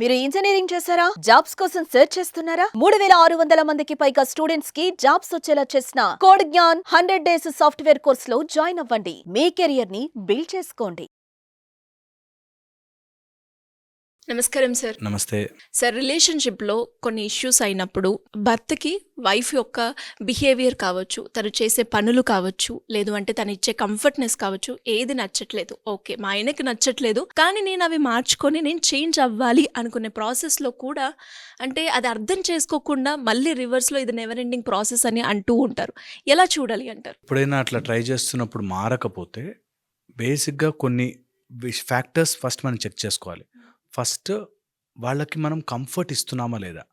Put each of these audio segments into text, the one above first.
మీరు ఇంజనీరింగ్ చేశారా? జాబ్స్ కోసం సెర్చ్ చేస్తున్నారా? 3600 మందికి పైగా స్టూడెంట్స్ కి జాబ్స్ వచ్చేలా చేసిన code Gyan 100 days software course లో జాయిన్ అవ్వండి. మీ కెరియర్ ని బిల్డ్ చేసుకోండి. నమస్కారం సార్. నమస్తే. సార్, రిలేషన్షిప్లో కొన్ని ఇష్యూస్ అయినప్పుడు భర్తకి వైఫ్ యొక్క బిహేవియర్ కావచ్చు, తను చేసే పనులు కావచ్చు, లేదు అంటే తను ఇచ్చే కంఫర్ట్నెస్ కావచ్చు, ఏది నచ్చట్లేదు. ఓకే, మా ఆయనకి నచ్చట్లేదు, కానీ నేను అవి మార్చుకొని నేను చేంజ్ అవ్వాలి అనుకునే ప్రాసెస్లో కూడా అంటే అది అర్థం చేసుకోకుండా మళ్ళీ రివర్స్లో ఇది నెవర్ ఎండింగ్ ప్రాసెస్ అని అంటూ ఉంటారు. ఎలా చూడాలి అంటారు? ఎప్పుడైనా అట్లా ట్రై చేస్తున్నప్పుడు మారకపోతే బేసిక్గా కొన్ని ఫ్యాక్టర్స్ ఫస్ట్ మనం చెక్ చేసుకోవాలి. ఫస్ట్ వాళ్ళకి మనం కంఫర్ట్ ఇస్తున్నామా లేదా,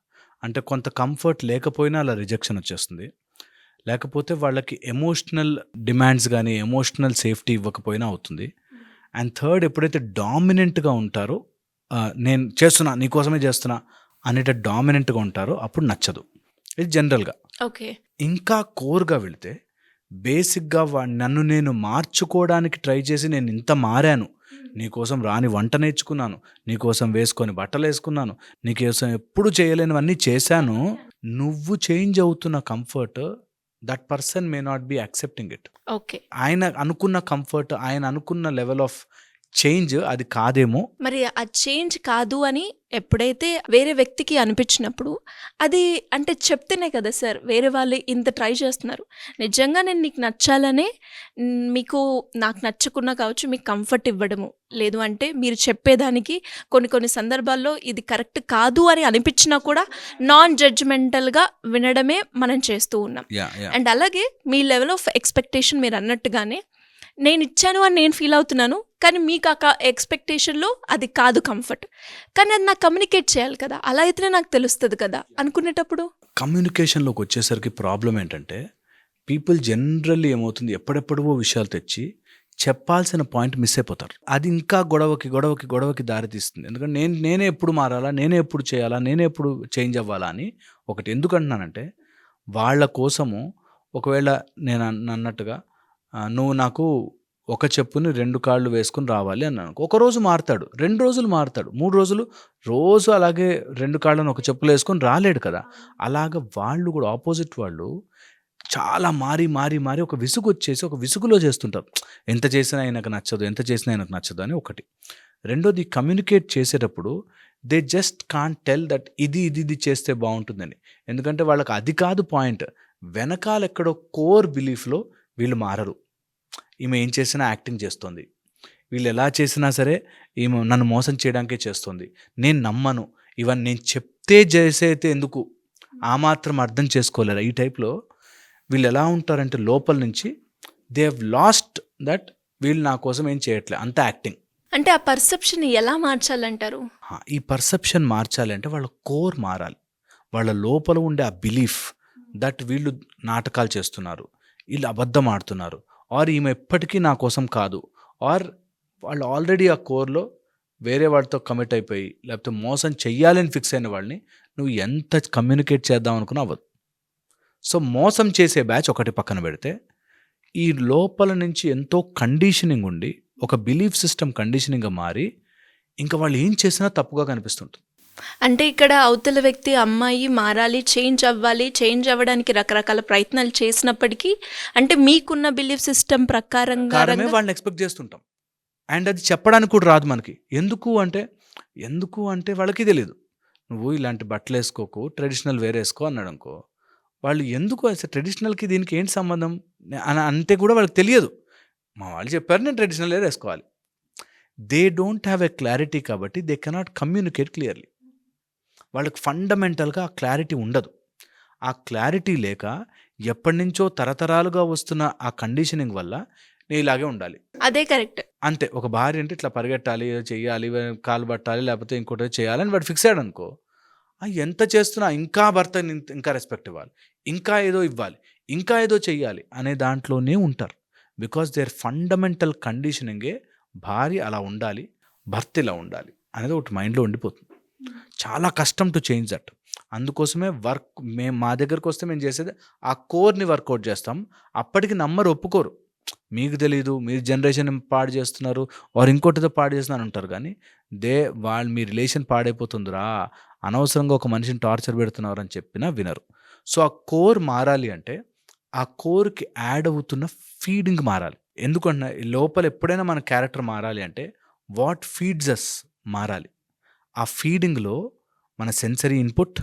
అంటే కొంత కంఫర్ట్ లేకపోయినా అలా రిజెక్షన్ వచ్చేస్తుంది. లేకపోతే వాళ్ళకి ఎమోషనల్ డిమాండ్స్ కానీ ఎమోషనల్ సేఫ్టీ ఇవ్వకపోయినా అవుతుంది. అండ్ థర్డ్, ఎప్పుడైతే డామినెంట్గా ఉంటారో నేను చేస్తున్నా నీకోసమే చేస్తున్నా అనేట డామినెంట్గా ఉంటారో అప్పుడు నచ్చదు. ఇది జనరల్గా. ఓకే, ఇంకా కోర్గా వెళితే బేసిక్గా నన్ను నేను మార్చుకోవడానికి ట్రై చేసి నేను ఇంత మారాను, నీకోసం రాని వంట నేర్చుకున్నాను, నీకోసం వేసుకొని బట్టలు వేసుకున్నాను, నీకోసం ఎప్పుడు చేయలేనివన్నీ చేశాను, నువ్వు చేంజ్ అవుతున్న comfort that person may not be accepting it. Okay. ఆయన అనుకున్న కంఫర్ట్, ఆయన అనుకున్న లెవెల్ ఆఫ్ చేంజ్ అది కాదేమో. మరి ఆ చేంజ్ కాదు అని ఎప్పుడైతే వేరే వ్యక్తికి అనిపించినప్పుడు అది అంటే చెప్తేనే కదా సార్ వేరే వాళ్ళు ఇంత ట్రై చేస్తున్నారు. నిజంగా నేను నీకు నచ్చాలనే మీకు నాకు నచ్చకున్నా కావచ్చు మీకు కంఫర్ట్ ఇవ్వడము, లేదు అంటే మీరు చెప్పేదానికి కొన్ని సందర్భాల్లో ఇది కరెక్ట్ కాదు అని అనిపించినా కూడా నాన్ జడ్జ్మెంటల్గా వినడమే మనం చేస్తూ ఉన్నాం. అండ్ అలాగే మీ లెవెల్ ఆఫ్ ఎక్స్పెక్టేషన్ మీరు అన్నట్టుగానే నేను ఇచ్చాను అని నేను ఫీల్ అవుతున్నాను, కానీ మీకు ఆ ఎక్స్పెక్టేషన్లో అది కాదు కంఫర్ట్, కానీ అది నాకు కమ్యూనికేట్ చేయాలి కదా, అలా అయితేనే నాకు తెలుస్తుంది కదా అనుకునేటప్పుడు కమ్యూనికేషన్లోకి వచ్చేసరికి ప్రాబ్లం ఏంటంటే పీపుల్ జనరల్లీ ఏమవుతుంది, ఎప్పుడెప్పుడో విషయాలు తెచ్చి చెప్పాల్సిన పాయింట్ మిస్ అయిపోతారు. అది ఇంకా గొడవకి దారితీస్తుంది. ఎందుకంటే నేనే ఎప్పుడు మారాలా, నేనే ఎప్పుడు చేయాలా, నేనే ఎప్పుడు చేంజ్ అవ్వాలా అని ఒకటి. ఎందుకంటున్నానంటే వాళ్ళ కోసము ఒకవేళ నేను అన్నట్టుగా నువ్వు నాకు ఒక చెప్పుని 2 కాళ్ళు వేసుకుని రావాలి అన్నాను. ఒకరోజు మారుతాడు, 2 రోజులు మారుతాడు, 3 రోజులు రోజు అలాగే 2 కాళ్ళను ఒక చెప్పులు వేసుకొని రాలేడు కదా. అలాగ వాళ్ళు కూడా ఆపోజిట్ వాళ్ళు చాలా మారి ఒక విసుగు వచ్చేసి ఒక విసుగులో చేస్తుంటారు. ఎంత చేసినా ఆయనకు నచ్చదు అని ఒకటి. రెండోది, కమ్యూనికేట్ చేసేటప్పుడు they just can't tell that ఇది చేస్తే బాగుంటుందని. ఎందుకంటే వాళ్ళకి అది కాదు పాయింట్, వెనకాల ఎక్కడో కోర్ బిలీఫ్లో వీళ్ళు మారరు. ఈమె ఏం చేసినా యాక్టింగ్ చేస్తుంది, వీళ్ళు ఎలా చేసినా సరే ఈమె నన్ను మోసం చేయడానికే చేస్తుంది, నేను నమ్మను, ఇవన్నీ నేను చెప్తే చేసేఅయితే ఎందుకు, ఆ మాత్రం అర్థం చేసుకోలేరా, ఈ టైప్లో వీళ్ళు ఎలా ఉంటారంటే లోపల నుంచి దే హ్యావ్ లాస్ట్ దట్ వీళ్ళు నా కోసం ఏం చేయట్లే, అంత యాక్టింగ్. అంటే ఆ పర్సెప్షన్ ఎలా మార్చాలంటారు? ఈ పర్సెప్షన్ మార్చాలి అంటే వాళ్ళ కోర్ మారాలి. వాళ్ళ లోపల ఉండే ఆ బిలీఫ్ దట్ వీళ్ళు నాటకాలు చేస్తున్నారు, వీళ్ళు అబద్ధం ఆడుతున్నారు, ఆర్ ఈమె ఎప్పటికీ నా కోసం కాదు, ఆర్ వాళ్ళు ఆల్రెడీ ఆ కోర్లో వేరే వాడితో కమిట్ అయిపోయి లేకపోతే మోసం చెయ్యాలని ఫిక్స్ అయిన వాళ్ళని నువ్వు ఎంత కమ్యూనికేట్ చేద్దాం అనుకున్నా అవ్వదు. సో మోసం చేసే బ్యాచ్ ఒకటి పక్కన పెడితే, ఈ లోపల నుంచి ఎంతో కండిషనింగ్ ఉండి ఒక బిలీఫ్ సిస్టమ్ కండిషనింగ్గా మారి ఇంకా వాళ్ళు ఏం చేసినా తప్పుగా కనిపిస్తుంటుంది. అంటే ఇక్కడ అవతల వ్యక్తి అమ్మాయి మారాలి, చేంజ్ అవ్వాలి, చేంజ్ అవ్వడానికి రకరకాల ప్రయత్నాలు చేసినప్పటికీ అంటే మీకున్న బిలీఫ్ సిస్టమ్ ప్రకారంగా వాళ్ళని ఎక్స్పెక్ట్ చేస్తుంటాం. అండ్ అది చెప్పడానికి కూడా రాదు మనకి. ఎందుకు అంటే వాళ్ళకి తెలియదు. నువ్వు ఇలాంటి బట్టలు వేసుకోకు, ట్రెడిషనల్ వేర్ వేసుకో అన్నాడు అనుకో, వాళ్ళు ఎందుకు అసలు ట్రెడిషనల్కి దీనికి ఏంటి సంబంధం అని అంటే కూడా వాళ్ళకి తెలియదు. మా వాళ్ళు చెప్పారు నేను ట్రెడిషనల్ వేర్ వేసుకోవాలి. They don't have a clarity, కాబట్టి దే కెనాట్ కమ్యూనికేట్ క్లియర్లీ. వాళ్ళకి ఫండమెంటల్గా ఆ క్లారిటీ ఉండదు. ఆ క్లారిటీ లేక ఎప్పటి నుంచో తరతరాలుగా వస్తున్న ఆ కండిషనింగ్ వల్ల నేను ఇలాగే ఉండాలి, అదే కరెక్ట్ అంతే. ఒక భార్య అంటే ఇట్లా పరిగెట్టాలి, చెయ్యాలి, కాలు పట్టాలి, లేకపోతే ఇంకోటి చేయాలని వాడు ఫిక్స్ అయ్యాడు అనుకో, ఎంత చేస్తున్నా ఇంకా భర్త ఇంకా రెస్పెక్ట్ ఇవ్వాలి, ఇంకా ఏదో ఇవ్వాలి, ఇంకా ఏదో చెయ్యాలి అనే దాంట్లోనే ఉంటారు. బికాస్ దేర్ ఫండమెంటల్ కండిషనింగే భార్య అలా ఉండాలి, భర్త ఇలా ఉండాలి అనేది ఒకటి మైండ్లో ఉండిపోతుంది. చాలా కష్టం టు చేంజ్ దట్. అందుకోసమే మా దగ్గరకు వస్తే మేము చేసేది ఆ కోర్ని వర్కౌట్ చేస్తాం. అప్పటికి నమ్మరు, ఒప్పుకోరు. మీకు తెలీదు, మీరు జనరేషన్ పాడు చేస్తున్నారు వారు ఇంకోటితో పాడు చేస్తున్నారు అంటారు, కానీ వాళ్ళు మీ రిలేషన్ పాడైపోతుందిరా, అనవసరంగా ఒక మనిషిని టార్చర్ పెడుతున్నారు అని చెప్పినా వినరు. సో ఆ కోర్ మారాలి అంటే ఆ కోర్కి యాడ్ అవుతున్న ఫీడింగ్ మారాలి. ఎందుకంటే లోపల ఎప్పుడైనా మన క్యారెక్టర్ మారాలి అంటే వాట్ ఫీడ్స్ అస్ మారాలి. ఆ ఫీడింగ్లో మన సెన్సరీ ఇన్పుట్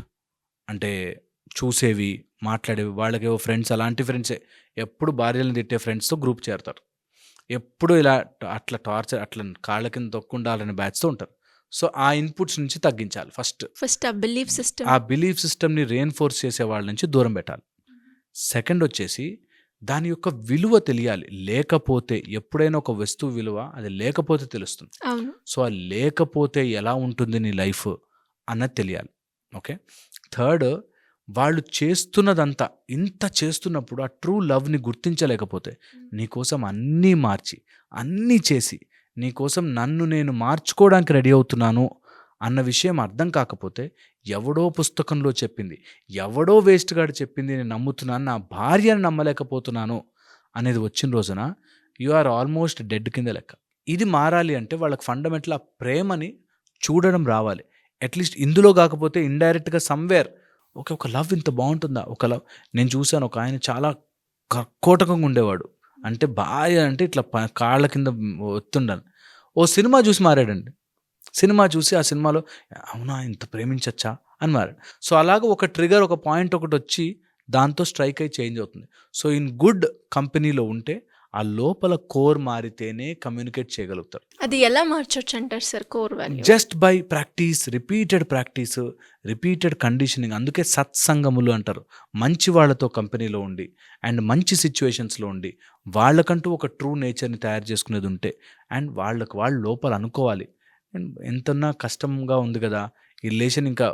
అంటే చూసేవి, మాట్లాడేవి, వాళ్ళకేవో ఫ్రెండ్స్, అలాంటి ఫ్రెండ్సే ఎప్పుడు భార్యలను తిట్టే ఫ్రెండ్స్తో గ్రూప్ చేరతారు. ఎప్పుడు ఇలా అట్లా టార్చర్, అట్లా కాళ్ళ కింద తొక్కుండాలనే బ్యాచ్తో ఉంటారు. సో ఆ ఇన్పుట్స్ నుంచి తగ్గించాలి. ఫస్ట్ ఆ బిలీఫ్ సిస్టమ్. ఆ బిలీఫ్ సిస్టమ్ని రెయిన్ఫోర్స్ చేసే వాళ్ళ నుంచి దూరం పెట్టాలి. సెకండ్ వచ్చేసి దాని యొక్క విలువ తెలియాలి. లేకపోతే ఎప్పుడైనా ఒక వస్తువు విలువ అది లేకపోతే తెలుస్తుంది. అవును. సో ఆ లేకపోతే ఎలా ఉంటుంది నీ లైఫ్ అన్నది తెలియాలి. ఓకే. థర్డ్, వాళ్ళు చేస్తున్నదంతా ఇంత చేస్తున్నప్పుడు ఆ ట్రూ లవ్ని గుర్తించలేకపోతే నీకోసం అన్నీ మార్చి అన్నీ చేసి నీకోసం నన్ను నేను మార్చుకోవడానికి రెడీ అవుతున్నాను అన్న విషయం అర్థం కాకపోతే, ఎవడో పుస్తకంలో చెప్పింది, ఎవడో వేస్ట్ గాడు చెప్పింది నేను నమ్ముతున్నాను, నా భార్యను నమ్మలేకపోతున్నాను అనేది వచ్చిన రోజున యు ఆర్ ఆల్మోస్ట్ డెడ్ కింద లెక్క. ఇది మారాలి అంటే వాళ్ళకి ఫండమెంటల్ ఆ ప్రేమని చూడడం రావాలి. అట్లీస్ట్ ఇందులో కాకపోతే ఇండైరెక్ట్గా సమ్వేర్ ఒక లవ్ ఇంత బాగుంటుందా, ఒక లవ్. నేను చూశాను, ఒక ఆయన చాలా కర్కోటకంగా ఉండేవాడు, అంటే భార్య అంటే ఇట్లా కాళ్ళ కింద ఒత్తుండను. ఓ సినిమా చూసి మారాడండి. సినిమా చూసి ఆ సినిమాలో అవునా ఇంత ప్రేమించచ్చా అని మారాడు. సో అలాగ ఒక ట్రిగర్, ఒక పాయింట్ ఒకటి వచ్చి దాంతో స్ట్రైక్ అయి చేంజ్ అవుతుంది. సో ఇన్ గుడ్ కంపెనీలో ఉంటే ఆ లోపల కోర్ మారితేనే కమ్యూనికేట్ చేయగలుగుతారు. అది ఎలా మార్చొచ్చు అంటారు sir core value? Just by practice, repeated conditioning. అందుకే సత్సంగములు అంటారు. మంచి వాళ్ళతో కంపెనీలో ఉండి అండ్ మంచి సిచ్యువేషన్స్లో ఉండి వాళ్ళకంటూ ఒక ట్రూ నేచర్ని తయారు చేసుకునేది ఉంటే అండ్ వాళ్ళు లోపల అనుకోవాలి, ఎంతన్నా కష్టంగా ఉంది కదా ఈ రిలేషన్, ఇంకా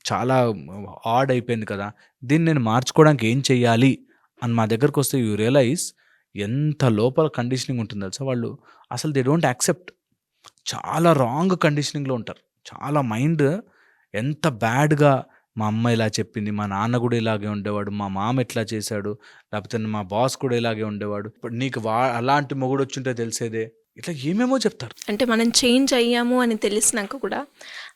చాలా ఆడ్ అయిపోయింది కదా, దీన్ని నేను మార్చుకోవడానికి ఏం చెయ్యాలి అని మా దగ్గరకు వస్తే యూ రియలైజ్ ఎంత లోపల కండిషనింగ్ ఉంటుంది తెలుసా. వాళ్ళు అసలు దే డోంట్ యాక్సెప్ట్, చాలా రాంగ్ కండిషనింగ్లో ఉంటారు. చాలా మైండ్ ఎంత బ్యాడ్గా, మా అమ్మ ఇలా చెప్పింది, మా నాన్న కూడా ఇలాగే ఉండేవాడు, మా మామ ఎట్లా చేశాడు, లేకపోతే మా బాస్ కూడా ఇలాగే ఉండేవాడు, ఇప్పుడు నీకు అలాంటి మొగుడు వచ్చుంటే తెలిసేదే, ఇట్లా ఏమేమో చెప్తారు. అంటే మనం చేంజ్ అయ్యాము అని తెలిసినాక కూడా,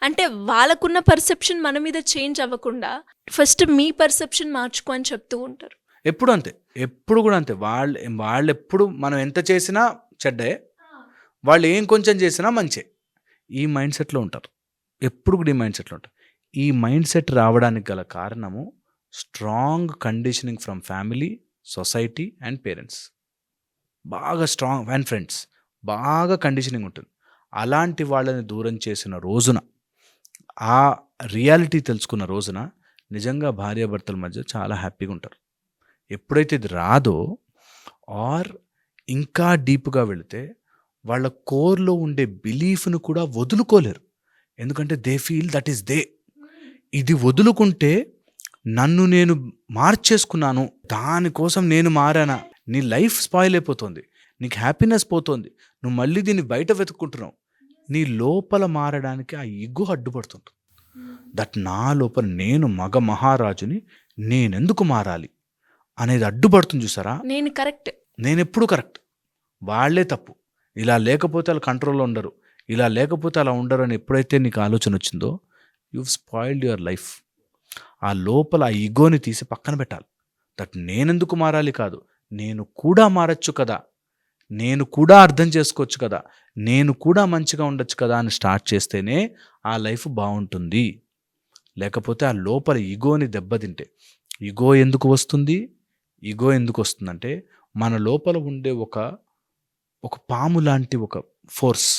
అంటే వాళ్ళకున్న పర్సెప్షన్ మన మీద చేంజ్ అవ్వకుండా ఫస్ట్ మీ పర్సెప్షన్ మార్చుకో అని చెప్తూ ఉంటారు. ఎప్పుడు అంతే, ఎప్పుడు కూడా అంతే. వాళ్ళు ఎప్పుడు మనం ఎంత చేసినా చెడ్డే, వాళ్ళు ఏం కొంచెం చేసినా మంచే, ఈ మైండ్ సెట్లో ఉంటారు. ఎప్పుడు కూడా ఈ మైండ్ సెట్లో ఉంటారు. ఈ మైండ్ సెట్ రావడానికి గల కారణము strong conditioning from family, society and parents. బాగా స్ట్రాంగ్ అండ్ ఫ్రెండ్స్, బాగా కండిషనింగ్ ఉంటుంది. అలాంటి వాళ్ళని దూరం చేసిన రోజున, ఆ రియాలిటీ తెలుసుకున్న రోజున నిజంగా భార్యాభర్తల మధ్య చాలా హ్యాపీగా ఉంటారు. ఎప్పుడైతే ఇది రాదో ఆర్ ఇంకా డీప్గా వెళితే వాళ్ళ కోర్లో ఉండే బిలీఫ్ను కూడా వదులుకోలేరు. ఎందుకంటే they feel that is they. ఇది వదులుకుంటే నన్ను నేను మార్చేసుకున్నాను, దానికోసం నేను మారానా, నీ లైఫ్ స్పాయిల్ అయిపోతుంది, నీకు హ్యాపీనెస్ పోతుంది, నువ్వు మళ్ళీ దీన్ని బయట వెతుక్కుంటున్నావు. నీ లోపల మారడానికి ఆ ఇగ్గు అడ్డుపడుతుంది. దట్ నా లోపల నేను మగ మహారాజుని, నేనెందుకు మారాలి అనేది అడ్డుపడుతుంది. చూసారా, నేను కరెక్ట్, నేను ఎప్పుడు కరెక్ట్, వాళ్ళే తప్పు, ఇలా లేకపోతే వాళ్ళు కంట్రోల్లో ఉండరు, ఇలా లేకపోతే అలా ఉండరు అని ఎప్పుడైతే నీకు ఆలోచన వచ్చిందో యువ్ స్పాయిల్డ్ యువర్ లైఫ్. ఆ లోపల ఆ ఈగోని తీసి పక్కన పెట్టాలి. దట్ నేనెందుకు మారాలి కాదు, నేను కూడా మారచ్చు కదా, నేను కూడా అర్థం చేసుకోవచ్చు కదా, నేను కూడా మంచిగా ఉండొచ్చు కదా అని స్టార్ట్ చేస్తేనే ఆ లైఫ్ బాగుంటుంది. లేకపోతే ఆ లోపల ఈగోని దెబ్బతింటే, ఈగో ఎందుకు వస్తుంది, ఈగో ఎందుకు వస్తుందంటే మన లోపల ఉండే ఒక పాము లాంటి ఒక ఫోర్స్,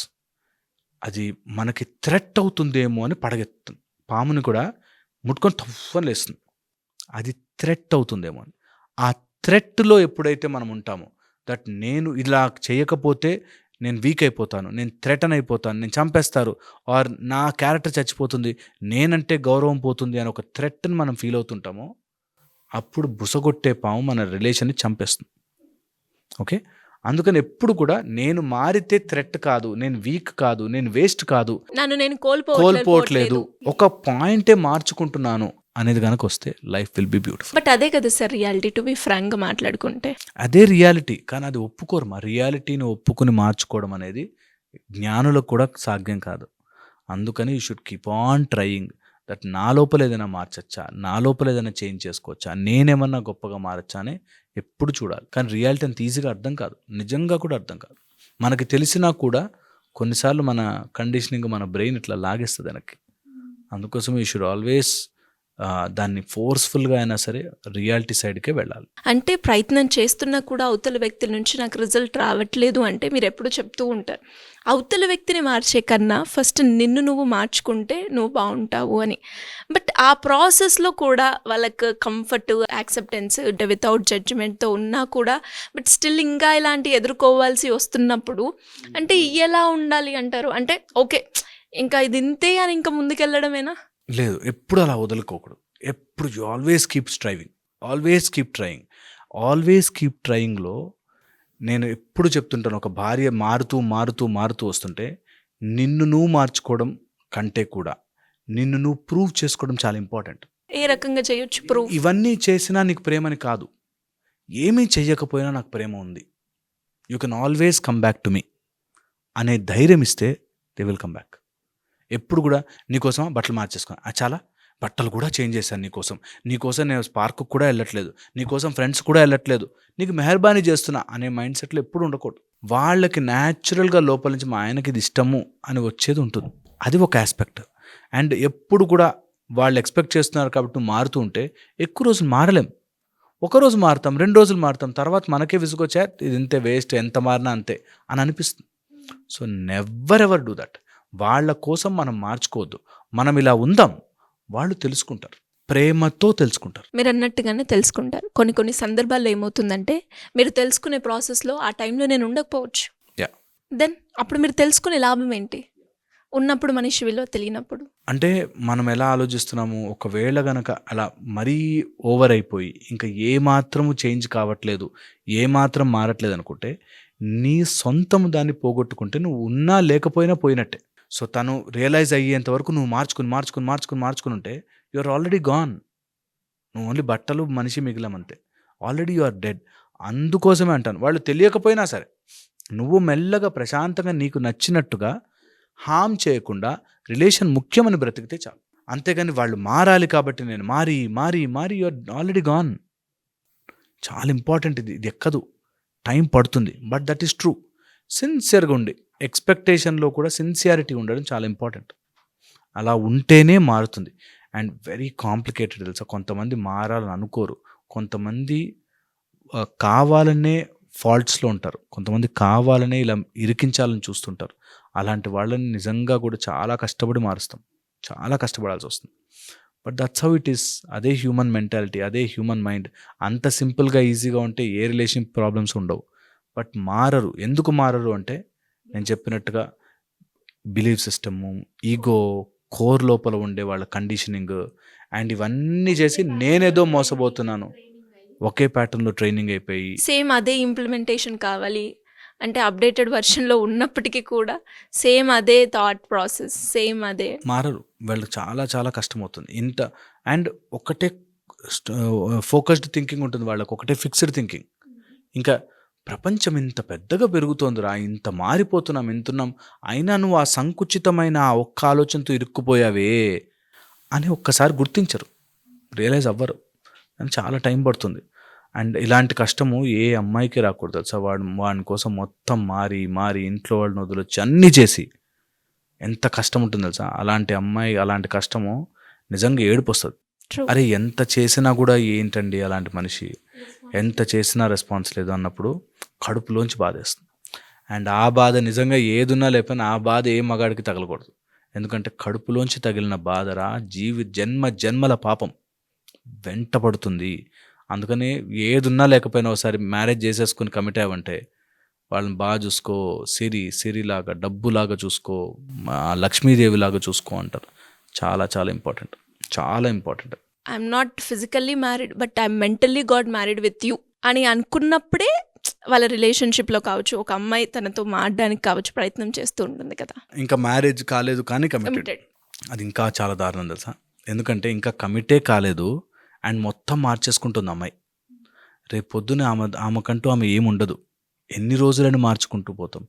అది మనకి థ్రెట్ అవుతుందేమో అని పడగెత్తుంది. పాముని కూడా ముట్టుకొని టఫ్ఫని లేస్తుంది, అది థ్రెట్ అవుతుందేమో అని. ఆ థ్రెట్లో ఎప్పుడైతే మనం ఉంటామో, దట్ నేను ఇలా చేయకపోతే నేను వీక్ అయిపోతాను, నేను థ్రెటన్ అయిపోతాను, నేను చంపేస్తారు, ఆర్ నా క్యారెక్టర్ చచ్చిపోతుంది, నేనంటే గౌరవం పోతుంది అని ఒక థ్రెట్ని మనం ఫీల్ అవుతుంటామో, అప్పుడు బుసగొట్టే పాము మన రిలేషన్ని చంపేస్తుంది. ఓకే. అందుకని ఎప్పుడు కూడా నేను మారితే థ్రెట్ కాదు, నేను వీక్ కాదు, నేను వేస్ట్ కాదు, నన్ను నేను కోల్పోవట్లేదు, ఒక పాయింటే మార్చుకుంటున్నాను అనేది కనుక వస్తే life will be beautiful. But అదే కదా సార్ రియాలిటీ, టు బి ఫ్రాంక్గా మాట్లాడుకుంటే. అదే రియాలిటీ, కానీ అది ఒప్పుకోరు. మా రియాలిటీని ఒప్పుకుని మార్చుకోవడం అనేది జ్ఞానులకు కూడా సాధ్యం కాదు. అందుకని you should keep on trying that నా లోపల ఏదైనా మార్చచ్చా, నా లోపల ఏదైనా చేంజ్ చేసుకోవచ్చా, నేనేమన్నా గొప్పగా మారచ్చా అని ఎప్పుడు చూడాలి. కానీ రియాలిటీ అంత ఈజీగా అర్థం కాదు, నిజంగా కూడా అర్థం కాదు. మనకి తెలిసినా కూడా కొన్నిసార్లు మన కండిషనింగ్, మన బ్రెయిన్ ఇట్లా లాగేస్తుంది వెనక్కి. అందుకోసం యూ షుడ్ ఆల్వేస్ దాన్ని ఫోర్స్ఫుల్గా అయినా సరే రియాలిటీ సైడ్కే వెళ్ళాలి. అంటే ప్రయత్నం చేస్తున్నా కూడా అవతల వ్యక్తి నుంచి నాకు రిజల్ట్ రావట్లేదు అంటే మీరు ఎప్పుడు చెప్తూ ఉంటారు అవతల వ్యక్తిని మార్చే కన్నా ఫస్ట్ నిన్ను నువ్వు మార్చుకుంటే నువ్వు బాగుంటావు అని. బట్ ఆ ప్రాసెస్లో కూడా వాళ్ళకి కంఫర్ట్, యాక్సెప్టెన్స్, వితౌట్ జడ్జిమెంట్తో ఉన్నా కూడా బట్ స్టిల్ ఇంకా ఇలాంటి ఎదుర్కోవాల్సి వస్తున్నప్పుడు అంటే ఎలా ఉండాలి అంటారు? అంటే ఓకే ఇంకా ఇది ఇంతే అని ఇంకా ముందుకెళ్ళడమేనా? లేదు, ఎప్పుడు అలా వదులుకోకూడదు. ఎప్పుడు you always keep striving, always keep trying, always keep ట్రయింగ్లో నేను ఎప్పుడు చెప్తుంటాను, ఒక భార్య మారుతూ మారుతూ మారుతూ వస్తుంటే నిన్ను నువ్వు మార్చుకోవడం కంటే కూడా నిన్ను నువ్వు ప్రూవ్ చేసుకోవడం చాలా ఇంపార్టెంట్. ఏ రకంగా చేయొచ్చు ప్రూవ్? ఇవన్నీ చేసినా నీకు ప్రేమని కాదు, ఏమీ చెయ్యకపోయినా నాకు ప్రేమ ఉంది, you can always come back to me అనే ధైర్యం ఇస్తే దే విల్ కమ్ బ్యాక్. ఎప్పుడు కూడా నీకోసం బట్టలు మార్చేసుకో, చాలా బట్టలు కూడా చేంజ్ చేశాను నీకోసం నేను పార్కు కూడా వెళ్ళట్లేదు, నీకోసం ఫ్రెండ్స్ కూడా వెళ్ళట్లేదు, నీకు మెహర్బానీ చేస్తున్నా అనే మైండ్ సెట్లో ఎప్పుడు ఉండకూడదు. వాళ్ళకి న్యాచురల్గా లోపల నుంచి మా ఆయనకి ఇది ఇష్టము అని వచ్చేది ఉంటుంది, అది ఒక ఆస్పెక్ట్. అండ్ ఎప్పుడు కూడా వాళ్ళు ఎక్స్పెక్ట్ చేస్తున్నారు కాబట్టి నువ్వు మారుతూ ఉంటే ఎక్కువ రోజులు మారలేం. ఒకరోజు మారుతాం, 2 రోజులు మారుతాం, తర్వాత మనకే విసుగొచ్చా ఇది ఇంతే వేస్ట్, ఎంత మారినా అంతే అని అనిపిస్తుంది. So never ever do that. వాళ్ళ కోసం మనం మార్చుకోవద్దు, మనం ఇలా ఉందాం, వాళ్ళు తెలుసుకుంటారు, ప్రేమతో తెలుసుకుంటారు. మీరు అన్నట్టుగానే తెలుసుకుంటారు. కొన్ని సందర్భాల్లో ఏమవుతుందంటే మీరు తెలుసుకునే ప్రాసెస్లో ఆ టైంలో నేను ఉండకపోవచ్చు, దెన్ అప్పుడు మీరు తెలుసుకునే లాభం ఏంటి? ఉన్నప్పుడు మనిషి విలువ తెలియనప్పుడు. అంటే మనం ఎలా ఆలోచిస్తున్నాము, ఒకవేళ గనక అలా మరీ ఓవర్ అయిపోయి ఇంకా ఏమాత్రము చేంజ్ కావట్లేదు, ఏమాత్రం మారట్లేదు అనుకుంటే నీ సొంతం దాన్ని పోగొట్టుకుంటే నువ్వు ఉన్నా లేకపోయినా పోయినట్టే. సో తను రియలైజ్ అయ్యేంత వరకు నువ్వు మార్చుకుని ఉంటే యు ఆర్ ఆల్రెడీ గాన్. నువ్వు ఓన్లీ బట్టలు మనిషి మిగిలామంతే, ఆల్రెడీ యు ఆర్ డెడ్. అందుకోసమే అంటాను, వాళ్ళు తెలియకపోయినా సరే నువ్వు మెల్లగా ప్రశాంతంగా నీకు నచ్చినట్టుగా హామ్ చేయకుండా రిలేషన్ ముఖ్యమని బ్రతికితే చాలు. అంతేగాని వాళ్ళు మారాలి కాబట్టి నేను మారి యు ఆర్ ఆల్రెడీ గాన్. చాలా ఇంపార్టెంట్ ఇది ఎక్కదు, టైం పడుతుంది, బట్ దట్ ఈస్ ట్రూ. సిన్సియర్గా ఉండి ఎక్స్పెక్టేషన్లో కూడా సిన్సియారిటీ ఉండడం చాలా ఇంపార్టెంట్. అలా ఉంటేనే మారుతుంది. అండ్ వెరీ కాంప్లికేటెడ్ తెలుసా, కొంతమంది మారాలని అనుకోరు, కొంతమంది కావాలనే ఫాల్ట్స్లో ఉంటారు, కొంతమంది కావాలనే ఇలా ఇరికించాలని చూస్తుంటారు. అలాంటి వాళ్ళని నిజంగా కూడా చాలా కష్టపడి మారుస్తాం, చాలా కష్టపడాల్సి వస్తుంది. But that's how it is. అదే హ్యూమన్ మెంటాలిటీ, అదే హ్యూమన్ మైండ్. అంత సింపుల్గా ఈజీగా ఉంటే ఏ రిలేషన్ ప్రాబ్లమ్స్ ఉండవు. బట్ మారరు. ఎందుకు మారరు అంటే నేను చెప్పినట్టుగా బిలీఫ్ సిస్టము, ఈగో, కోర్ లోపల ఉండే వాళ్ళ కండిషనింగ్ అండ్ ఇవన్నీ చేసి నేనేదో మోసపోతున్నాను, ఒకే ప్యాటర్న్లో ట్రైనింగ్ అయిపోయి సేమ్ అదే ఇంప్లిమెంటేషన్ కావాలి అంటే అప్డేటెడ్ వర్షన్లో ఉన్నప్పటికీ కూడా సేమ్ అదే థాట్ ప్రాసెస్, సేమ్ అదే మారరు. వాళ్ళకి చాలా చాలా కష్టమవుతుంది. ఇంత అండ్ ఒకటే ఫోకస్డ్ థింకింగ్ ఉంటుంది వాళ్ళకి, ఒకటే ఫిక్స్డ్ థింకింగ్. ఇంకా ప్రపంచం ఇంత పెద్దగా పెరుగుతోందిరా, ఇంత మారిపోతున్నాం, ఇంతున్నాం, అయినా నువ్వు ఆ సంకుచితమైన ఆ ఒక్క ఆలోచనతో ఇరుక్కుపోయావే అని ఒక్కసారి గుర్తించరు, రియలైజ్ అవ్వరు. అని చాలా టైం పడుతుంది. అండ్ ఇలాంటి కష్టము ఏ అమ్మాయికి రాకూడదు తెలుసా. వాడి కోసం మొత్తం మారి ఇంట్లో వాళ్ళని వదిలొచ్చి అన్నీ చేసి ఎంత కష్టం ఉంటుంది తెలుసా. అలాంటి అమ్మాయి అలాంటి కష్టము నిజంగా ఏడుపు వస్తుంది. అరే ఎంత చేసినా కూడా ఏంటండి అలాంటి మనిషి, ఎంత చేసినా రెస్పాన్స్ లేదు అన్నప్పుడు కడుపులోంచి బాధేస్తుంది. అండ్ ఆ బాధ నిజంగా ఏదున్నా లేకపోయినా ఆ బాధ ఏ మగాడికి తగలకూడదు. ఎందుకంటే కడుపులోంచి తగిలిన బాధరా జన్మల పాపం వెంట పడుతుంది. అందుకని ఏదున్నా లేకపోయినా ఒకసారి మ్యారేజ్ చేసేసుకుని కమిట్ అయ్యావంటే వాళ్ళని బాగా చూసుకో, సిరిలాగా డబ్బులాగా చూసుకో, లక్ష్మీదేవిలాగా చూసుకో అంటారు. చాలా చాలా ఇంపార్టెంట్, చాలా important. I'm not physically married but I'm mentally got married with you అని అనుకున్నప్పుడే వాళ్ళ రిలేషన్షిప్లో కావచ్చు, ఒక అమ్మాయి తనతో మాట్లాడడానికి కావచ్చు ప్రయత్నం చేస్తూ ఉంటుంది కదా. ఇంకా మ్యారేజ్ కాలేదు కానీ కమిటెడ్, అది ఇంకా చాలా దారుణం తెలుసా. ఎందుకంటే ఇంకా కమిటే కాలేదు అండ్ మొత్తం మార్చేసుకుంటుంది అమ్మాయి. రేపు పొద్దున ఆమెకంటూ ఆమె ఏముండదు. ఎన్ని రోజులని మార్చుకుంటూ పోతాం.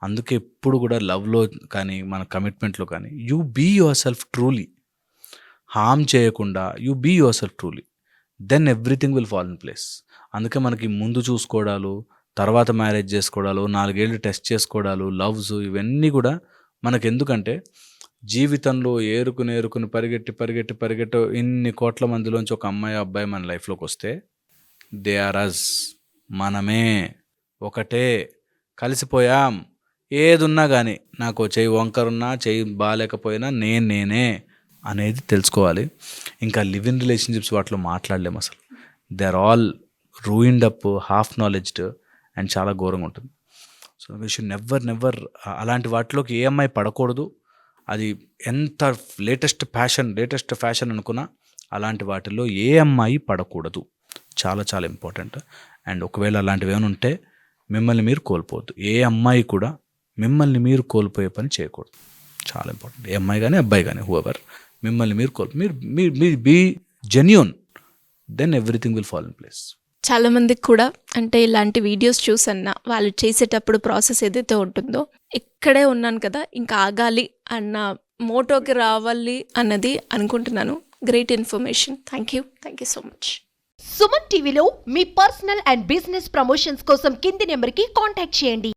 అందుకే ఎప్పుడు కూడా లవ్లో కానీ మన కమిట్మెంట్లో కానీ you be yourself truly, harm చేయకుండా you be yourself truly, then everything will fall in place. అందుకే మనకి ముందు చూసుకోవడాలు, తర్వాత మ్యారేజ్ చేసుకోవడాలు, 4 ఏళ్ళు టెస్ట్ చేసుకోవడాలు, లవ్స్ ఇవన్నీ కూడా మనకు ఎందుకంటే జీవితంలో ఏరుకుని పరిగెట్టి ఇన్ని కోట్ల మందిలోంచి ఒక అమ్మాయి అబ్బాయి మన లైఫ్లోకి వస్తే దే ఆర్ అస్, మనమే ఒకటే, కలిసిపోయాం. ఏదున్నా కానీ నాకు చెయ్యి వంకరున్నా చెయ్యి బాగాలేకపోయినా నేనే అనేది తెలుసుకోవాలి. ఇంకా లివ్ ఇన్ రిలేషన్షిప్స్ వాటిలో మాట్లాడలేము అసలు. They are all ruined up, half knowledged and చాలా ఘోరంగా ఉంటుంది. సో వీ షుడ్ నెవర్ అలాంటి వాటిలోకి ఏ అమ్మాయి పడకూడదు. అది ఎంత లేటెస్ట్ ఫ్యాషన్ అనుకున్నా అలాంటి వాటిల్లో ఏ అమ్మాయి పడకూడదు. చాలా చాలా ఇంపార్టెంట్. అండ్ ఒకవేళ అలాంటివి ఏమైనా ఉంటే మిమ్మల్ని మీరు కోల్పోవద్దు. ఏ అమ్మాయి కూడా మిమ్మల్ని మీరు కోల్పోయే పని చేయకూడదు. చాలా ఇంపార్టెంట్. ఏ అమ్మాయి కానీ అబ్బాయి కానీ హూఎవర్, మిమ్మల్ని మీరు మీరు be genuine, then everything will fall in place. చాలామందికి కూడా అంటే ఇలాంటి వీడియోస్ చూసన్నా వాళ్ళు చేసేటప్పుడు ప్రాసెస్ ఏదైతే ఉంటుందో ఇక్కడే ఉన్నాను కదా ఇంకా ఆగాలి అన్న మోటోకి రావాలి అన్నది అనుకుంటున్నాను. Great information. Thank you so much. Suman టీవీలో మీ పర్సనల్ అండ్ బిజినెస్ ప్రమోషన్స్ కోసం కింది నెంబర్కి కాంటాక్ట్ చేయండి.